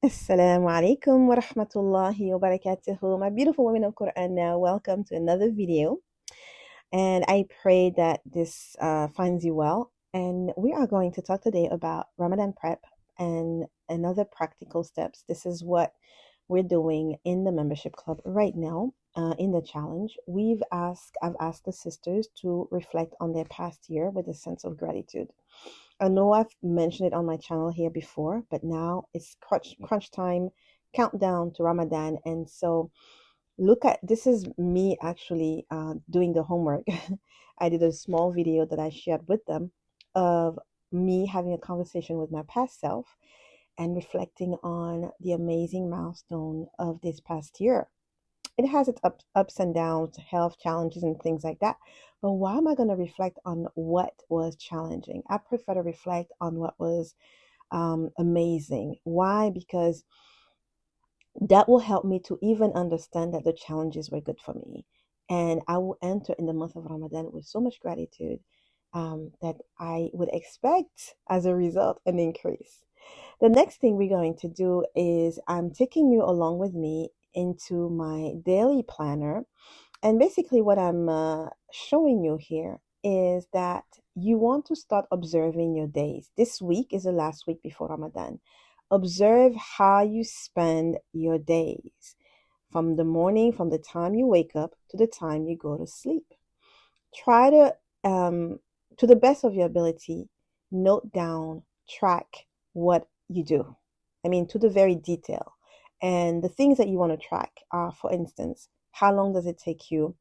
Assalamu alaikum wa rahmatullahi wa barakatuhu. My beautiful women of Qur'an now, welcome to another video. And I pray that this finds you well. And we are going to talk today about Ramadan prep and another practical steps. This is what we're doing in the membership club right now in the challenge. I've asked the sisters to reflect on their past year with a sense of gratitude. I know I've mentioned it on my channel here before, but now it's crunch time, countdown to Ramadan. And so look at this is me actually doing the homework. I did a small video that I shared with them of me having a conversation with my past self and reflecting on the amazing milestone of this past year. It has its ups and downs, health challenges, and things like that. But why am I going to reflect on what was challenging? I prefer to reflect on what was amazing. Why? Because that will help me to even understand that the challenges were good for me. And I will enter in the month of Ramadan with so much gratitude that I would expect as a result an increase. The next thing we're going to do is I'm taking you along with me into my daily planner. And basically, what I'm showing you here is that you want to start observing your days. This week is the last week before Ramadan. Observe how you spend your days from the morning, from the time you wake up to the time you go to sleep. Try to the best of your ability, note down, track what you do. I mean, to the very detail. And the things that you want to track are, for instance, how long does it take you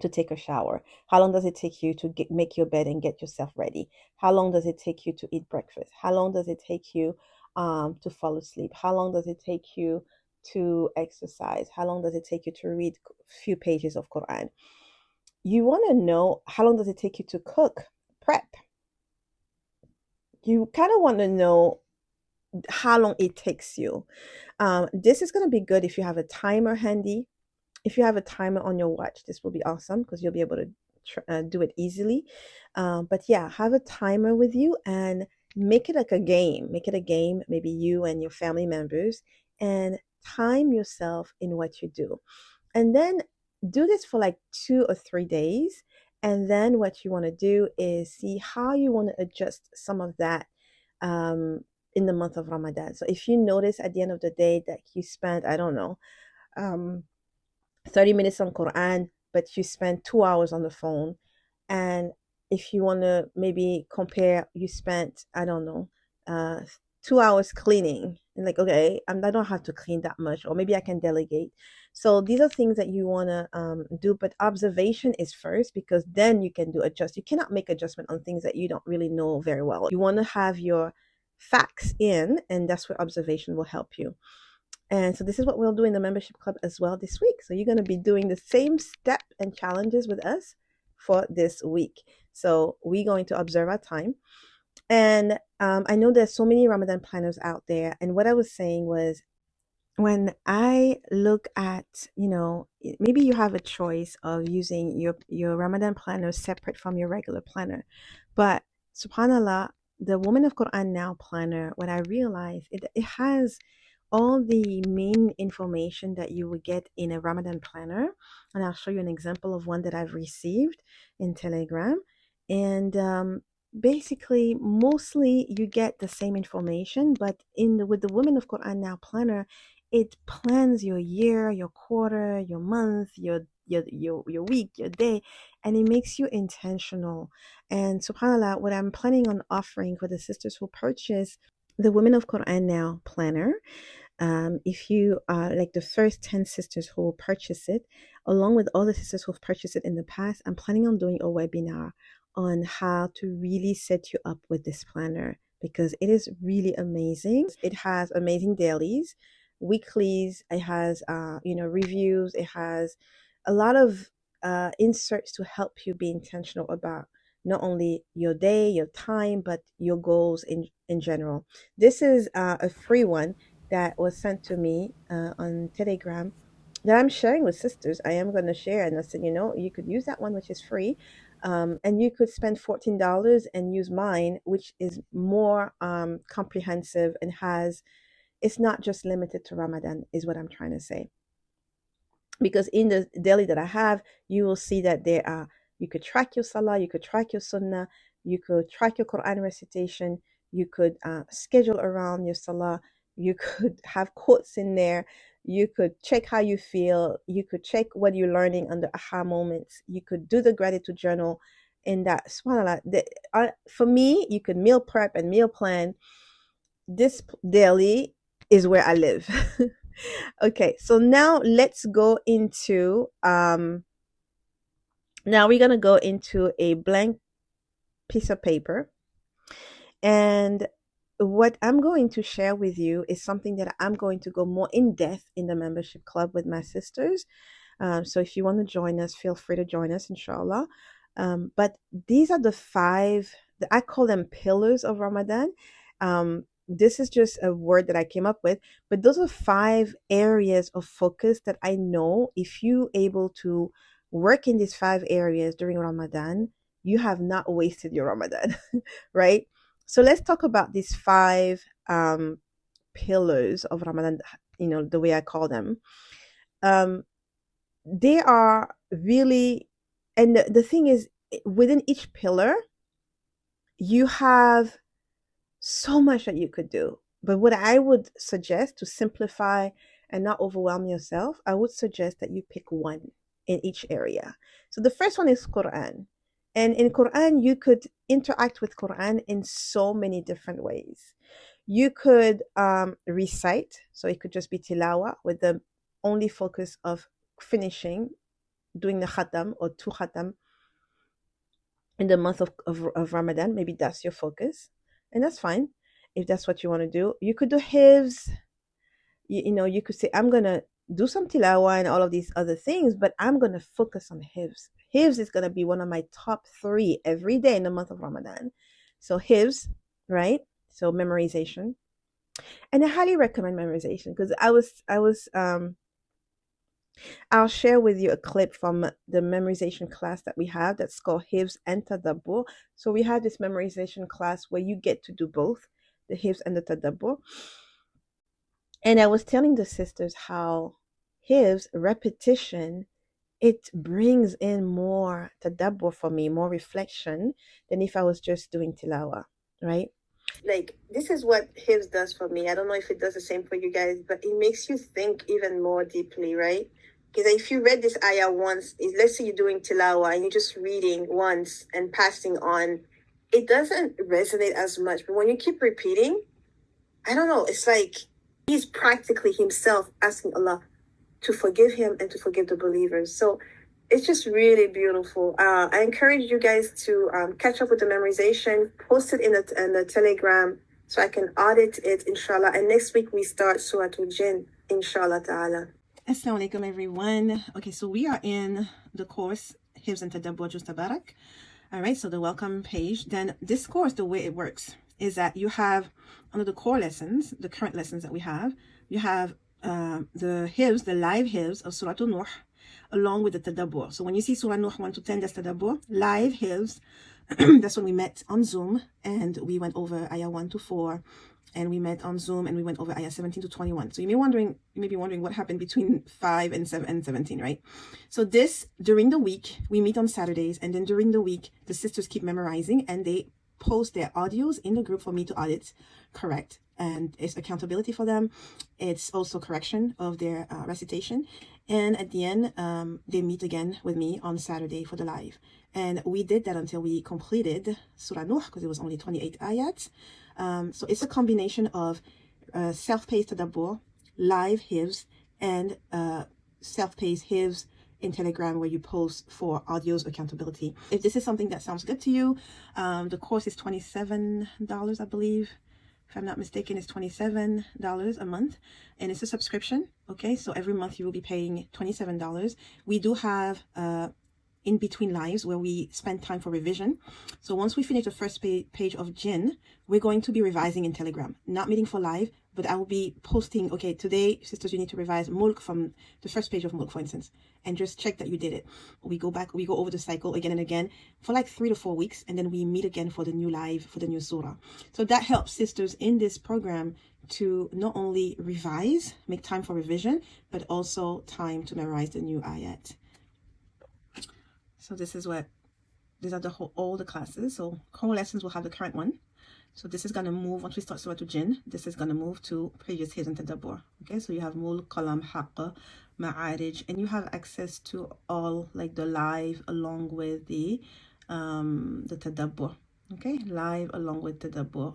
to take a shower? How long does it take you to make your bed and get yourself ready? How long does it take you to eat breakfast? How long does it take you to fall asleep? How long does it take you to exercise? How long does it take you to read a few pages of Qur'an? You want to know how long does it take you to cook, prep. You kind of want to know how long it takes you. This is going to be good if you have a timer handy. If you have a timer on your watch, this will be awesome because you'll be able to do it easily. But yeah, have a timer with you and make it like a game. Make it a game, maybe you and your family members, and time yourself in what you do. And then do this for like 2 or 3 days. And then what you want to do is see how you want to adjust some of that in the month of Ramadan. So if you notice at the end of the day that you spent, I don't know, 30 minutes on Quran, but you spent 2 hours on the phone. And if you want to maybe compare, you spent, I don't know, 2 hours cleaning. And like, okay, I don't have to clean that much, or maybe I can delegate. So these are things that you want to do, but observation is first because then you can adjust. You cannot make adjustment on things that you don't really know very well. You want to have your facts in, and that's where observation will help you. And so this is what we'll do in the membership club as well this week. So you're going to be doing the same step and challenges with us for this week. So we're going to observe our time. And I know there's so many Ramadan planners out there. And what I was saying was, when I look at, maybe you have a choice of using your Ramadan planner separate from your regular planner. But subhanAllah, the Woman of Quran Now planner, what I realized, it has all the main information that you would get in a Ramadan planner. And I'll show you an example of one that I've received in Telegram. And basically, mostly you get the same information, but with the Women of Quran Now planner, it plans your year, your quarter, your month, your week, your day, and it makes you intentional. And subhanAllah, what I'm planning on offering for the sisters who purchase the Women of Quran Now planner, if you are like the first 10 sisters who will purchase it, along with all the sisters who've purchased it in the past, I'm planning on doing a webinar on how to really set you up with this planner because it is really amazing. It has amazing dailies, weeklies, it has reviews, it has a lot of inserts to help you be intentional about not only your day, your time, but your goals in general. This is a free one that was sent to me on Telegram that I'm sharing with sisters. I am going to share, and I said, you could use that one, which is free, and you could spend $14 and use mine, which is more comprehensive and has it's not just limited to Ramadan, is what I'm trying to say. Because in the daily that I have, you will see that there are, you could track your salah, you could track your sunnah, you could track your Quran recitation, you could schedule around your salah, you could have quotes in there, you could check how you feel, you could check what you're learning under aha moments, you could do the gratitude journal in that. SubhanAllah, for me, you could meal prep and meal plan. This daily is where I live. Okay, so now let's go into now we're gonna go into a blank piece of paper, and what I'm going to share with you is something that I'm going to go more in depth in the membership club with my sisters. So if you want to join us, feel free to join us, inshallah. But these are the 5, I call them pillars of Ramadan. This is just a word that I came up with, but those are 5 areas of focus that I know if you able to work in these 5 areas during Ramadan, you have not wasted your Ramadan, right? So let's talk about these 5 pillars of Ramadan, the way I call them. They are really, and the thing is, within each pillar, you have so much that you could do. But what I would suggest to simplify and not overwhelm yourself, I would suggest that you pick one in each area. So the first one is Qur'an. And in Qur'an, you could interact with Qur'an in so many different ways. You could recite, so it could just be tilawa with the only focus of finishing, doing the khatam or 2 khatam in the month of Ramadan. Maybe that's your focus, and that's fine if that's what you want to do. You could do hifz. You could say, I'm going to do some tilawa and all of these other things, but I'm going to focus on hifz. Hifz is going to be one of my top 3 every day in the month of Ramadan. So hifz, right? So memorization. And I highly recommend memorization, because I'll share with you a clip from the memorization class that we have that's called Hifz and Tadabbur. So we have this memorization class where you get to do both, the Hifz and the Tadabbur. And I was telling the sisters how Hifz, repetition, it brings in more Tadabbur for me, more reflection than if I was just doing tilawa, right? Like, this is what Hifz does for me. I don't know if it does the same for you guys, but it makes you think even more deeply, right? Because if you read this ayah once, let's say you're doing tilawa and you're just reading once and passing on, it doesn't resonate as much. But when you keep repeating, I don't know, it's like he's practically himself asking Allah to forgive him and to forgive the believers. So it's just really beautiful. I encourage you guys to catch up with the memorization, post it in the Telegram so I can audit it, inshallah. And next week we start Surah Al-Jinn, inshallah ta'ala. Assalamu alaikum, everyone. Okay, so we are in the course Hifz and Tadabbur Juz Tabarak. All right, so the welcome page. Then this course, the way it works is that you have, under the core lessons, the current lessons that we have, you have the Hifz, the live Hifz of Surah Nuh, along with the Tadabbur. So when you see Surah Nuh 1 to 10, that's Tadabbur. Live Hifz, that's when we met on Zoom and we went over ayah 1 to 4. And we met on Zoom and we went over ayah 17 to 21. So you may be wondering what happened between 5 and 17, right? So this, during the week, we meet on Saturdays, and then during the week, the sisters keep memorizing and they post their audios in the group for me to audit, correct. And it's accountability for them. It's also correction of their recitation. And at the end, they meet again with me on Saturday for the live. And we did that until we completed Surah Nuh, because it was only 28 ayats. So it's a combination of self-paced Tadabbur, live Hifz, and self-paced Hifz in Telegram, where you post for audios accountability. If this is something that sounds good to you, the course is $27, I believe. If I'm not mistaken, it's $27 a month, and it's a subscription. Okay, so every month you will be paying $27. We do have in between lives where we spend time for revision. So once we finish the first page of Jinn, we're going to be revising in Telegram, not meeting for live, but I will be posting, okay, today, sisters, you need to revise Mulk from the first page of Mulk, for instance, and just check that you did it. We go over the cycle again and again for like 3 to 4 weeks, and then we meet again for the new live, for the new surah. So that helps sisters in this program to not only revise, make time for revision, but also time to memorize the new ayat. So this is what, these are all the classes. So core lessons will have the current one. So this is going to move, once we start Surah Jinn, this is going to move to previous his and Tadabbur. Okay, so you have Mul, Qalam, Haqq, Ma'arij, and you have access to all, like the live along with the Tadabbur. Okay, live along with Tadabbur.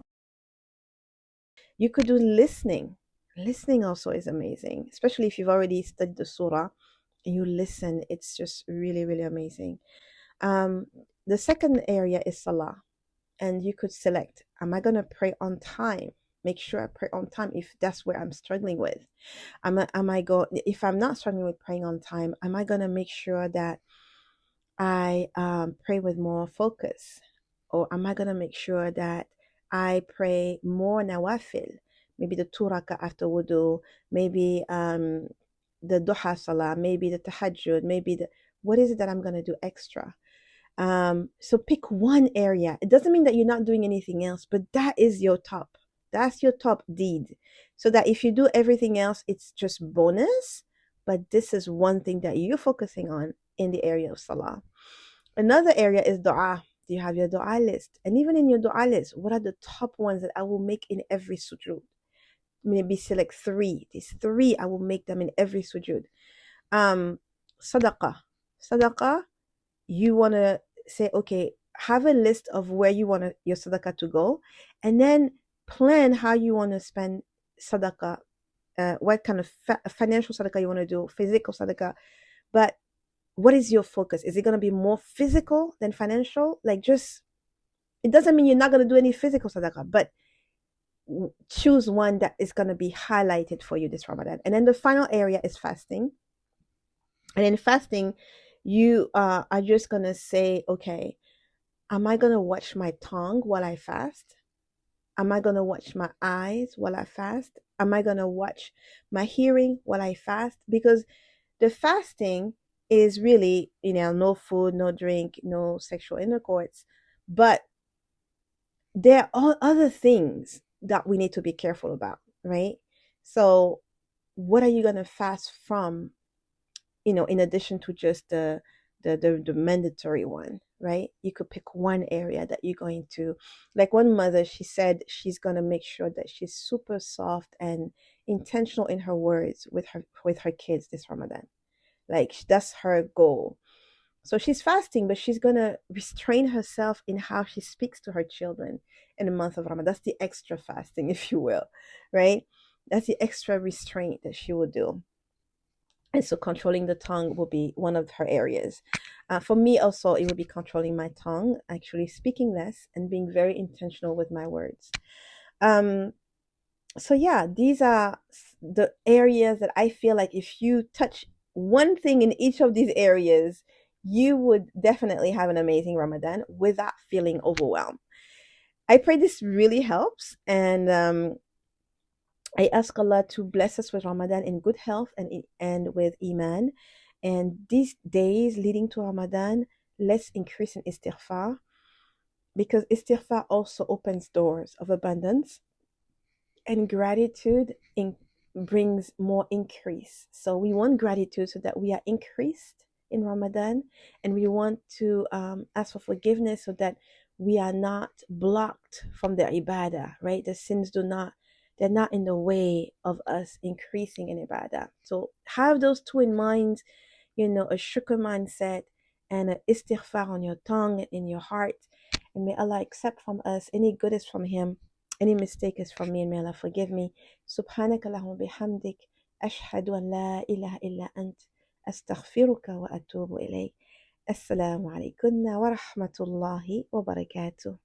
You could do listening. Listening also is amazing, especially if you've already studied the surah and you listen. It's just really, really amazing. The second area is Salah. And you could select, am I going to pray on time? Make sure I pray on time if that's where I'm struggling with. If I'm not struggling with praying on time, am I going to make sure that I pray with more focus? Or am I going to make sure that I pray more nawafil? Maybe the 2 rakah after wudu, maybe the duha salah, maybe the tahajjud, maybe what is it that I'm going to do extra? So pick one area. It doesn't mean that you're not doing anything else, but that is your top. That's your top deed. So that if you do everything else, it's just bonus. But this is one thing that you're focusing on in the area of salah. Another area is dua. Do you have your dua list? And even in your dua list, what are the top ones that I will make in every sujood? Maybe select 3. These 3, I will make them in every sujood. Sadaqah. Sadaqah, you want to say, okay, have a list of where you want your sadaqah to go, and then plan how you want to spend sadaqah, what kind of financial sadaqah you want to do, physical sadaqah. But what is your focus? Is it going to be more physical than financial? It doesn't mean you're not going to do any physical sadaqah, but choose one that is going to be highlighted for you this Ramadan. And then the final area is fasting. And in fasting, you are just going to say, okay, am I going to watch my tongue while I fast? Am I going to watch my eyes while I fast? Am I going to watch my hearing while I fast? Because the fasting is really, no food, no drink, no sexual intercourse. But there are other things that we need to be careful about, right? So what are you going to fast from, in addition to just the mandatory one, right? You could pick one area that you're going to, like one mother, she said she's going to make sure that she's super soft and intentional in her words with her kids this Ramadan. Like that's her goal. So she's fasting, but she's going to restrain herself in how she speaks to her children in the month of Ramadan. That's the extra fasting, if you will, right? That's the extra restraint that she will do. And so controlling the tongue will be one of her areas. For me also, it will be controlling my tongue, actually speaking less and being very intentional with my words. So yeah, these are the areas that I feel like if you touch one thing in each of these areas, you would definitely have an amazing Ramadan without feeling overwhelmed. I pray this really helps, and I ask Allah to bless us with Ramadan in good health and with Iman. And these days leading to Ramadan, let's increase in istighfar, because istighfar also opens doors of abundance, and gratitude brings more increase. So we want gratitude so that we are increased in Ramadan, and we want to ask for forgiveness so that we are not blocked from the ibadah, right? The sins they're not in the way of us increasing in ibadah. So have those two in mind, a shukr mindset and an istighfar on your tongue and in your heart. And may Allah accept from us. Any good is from Him. Any mistake is from me, and may Allah forgive me. Subhanakallahumma bihamdik. Ashhadu an la ilaha illa ant. Astaghfiruka wa atubu ilayk. Assalamu alaikum wa rahmatullahi wa barakatuh.